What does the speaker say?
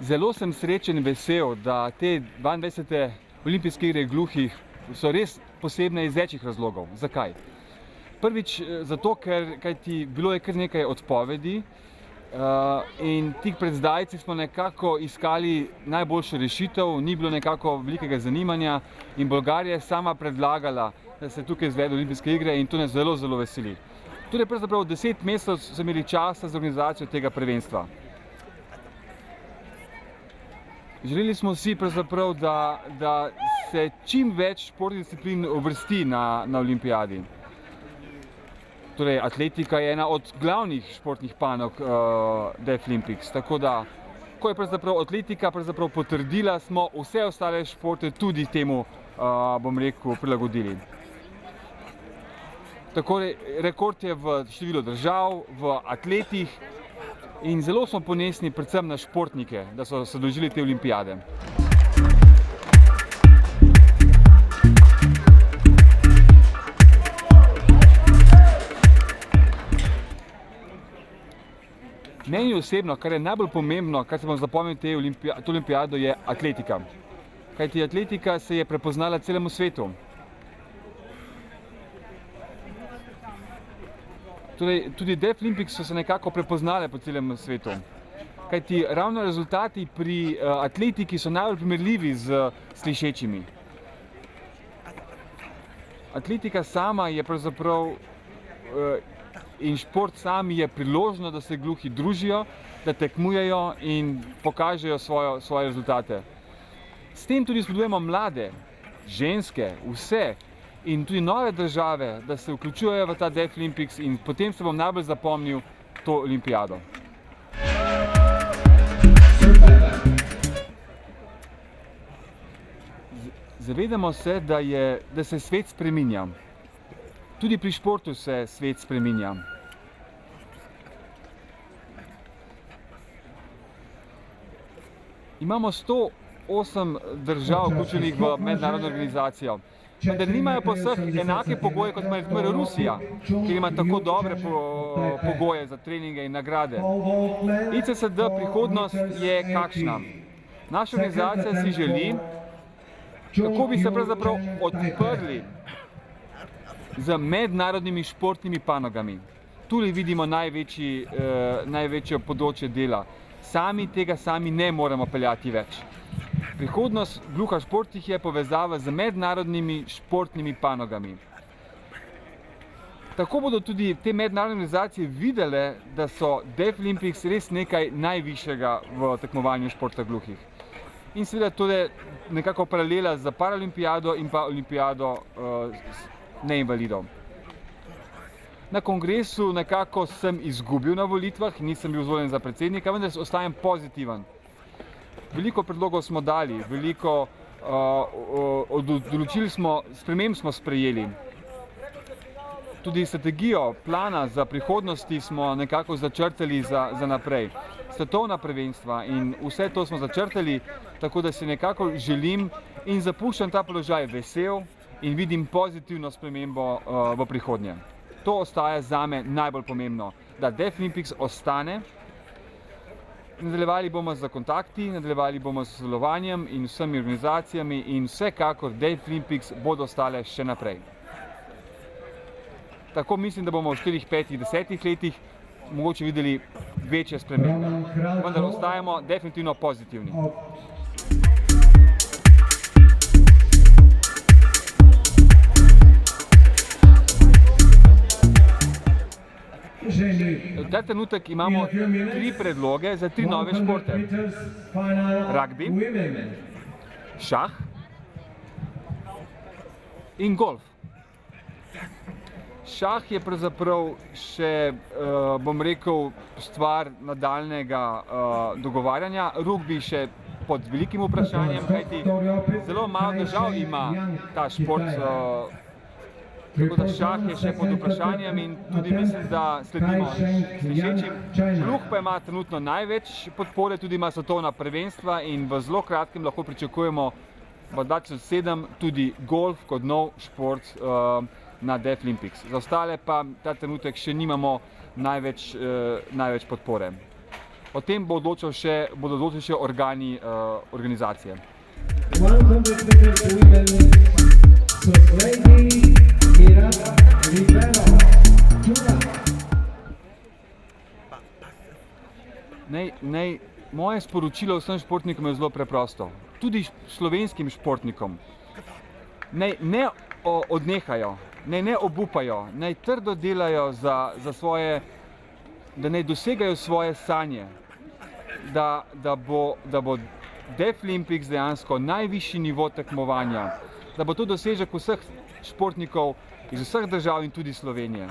Zelo sem srečen in vesel, da te 22. olimpijske igre gluhih so res posebne iz večjih razlogov. Zakaj? Prvič zato, ker bilo je kar nekaj odpovedi in tik pred zdajci smo nekako iskali najboljšo rešitev, ni bilo nekako velikega zanimanja in Bolgarija je sama predlagala, da se tukaj izvedejo olimpijske igre in to nas zelo, zelo veseli. Torej pravzaprav 10 mesecev so imeli časa za organizacijo tega prvenstva. Želeli smo si pravzaprav, da se čim več športnih disciplin uvrsti na olimpijadi. Torej, atletika je ena od glavnih športnih panog Deaflympics, tako da, ko je pravzaprav atletika potrdila, smo vse ostale športe tudi temu, bom rekel, prilagodili. Tako, rekord je v številu držav, v atletih in zelo smo ponosni predvsem na športnike, da so se udeležili te olimpijade. Meni osebno, kar je najbolj pomembno, kar se bom zapomnil to olimpijado, je atletika. Kajti atletika se je prepoznala celemu svetu. Torej, tudi Deaflympics so se nekako prepoznale po celem svetu. Kajti ravno rezultati pri atletiki so najbolj primerljivi z slišečimi. Atletika sama je pravzaprav in šport sam je priložnost, da se gluhi družijo, da tekmujejo in pokažejo svoje rezultate. S tem tudi spodbujamo mlade, ženske, vse in tudi nove države, da se vključujejo v ta Deaflympics in potem se bom najbolj zapomnil to olimpijado. Zavedamo se, da se svet spreminja. Tudi pri športu se svet spreminja. Imamo 108 držav vključenih v mednarodno organizacijo, vendar nimajo pa vseh enake pogoje, kot ima Rusija, ki ima tako dobre pogoje za treninge in nagrade. ICSD prihodnost je kakšna? Naša organizacija si želi, kako bi se pravzaprav odprli z mednarodnimi športnimi panogami. Tule vidimo največje področje dela. Tega sami ne moremo peljati več. Prihodnost gluha športih je povezava z mednarodnimi športnimi panogami. Tako bodo tudi te mednarodne organizacije videle, da so Deaflympics res nekaj najvišjega v tekmovanju športa gluhih. In seveda to je nekako paralela z paralimpijado in pa olimpijado neinvalidov. Na kongresu nekako sem izgubil na volitvah, nisem bil izvoljen za predsednika, vendar ostajam pozitiven. Veliko predlogov smo dali, veliko določil sprememb smo sprejeli. Tudi strategijo plana za prihodnosti smo nekako začrtali za naprej. Svetovna prvenstva in vse to smo začrtali, tako da si nekako želim in zapuščam ta položaj vesel in vidim pozitivno spremembo v prihodnje. To ostaja zame najbolj pomembno, da Deaflympics ostane. Nadaljevali bomo z kontakti, nadaljevali bomo s sodelovanjem in vsemi organizacijami in vsekakor Deaflympics bodo ostale še naprej. Tako mislim, da bomo v 4, 5, 10 letih mogoče videli večje spremembe, vendar ostajamo definitivno pozitivni. V ta trenutek imamo 3 predloge za 3 nove športe. Rugby, šah in golf. Šah je pravzaprav še, bom rekel, stvar nadaljnega dogovarjanja. Rugby še pod velikim vprašanjem, kajti zelo malo držav ima ta šport. Tako da šah je še pod vprašanjem in tudi mislim, da sledimo slišečim. Gluh pa ima trenutno največ podpore, tudi ima svetovna prvenstva in v zelo kratkem lahko pričakujemo v 2007 tudi golf kot nov šport na Deaflympics. Za ostale pa ta trenutek še nimamo največ podpore. O tem bodo odločili še organi organizacije. 100 meters women, Sokredi Mira Rivero, Juna. Moje sporočilo vsem športnikom je zelo preprosto, tudi slovenskim športnikom. Ne odnehajo, ne obupajo, naj trdo delajo za svoje, da naj dosegajo svoje sanje, da bo Deaflympics dejansko najvišji nivo tekmovanja, da bo to dosežek vseh športnikov iz vseh držav in tudi Slovenije.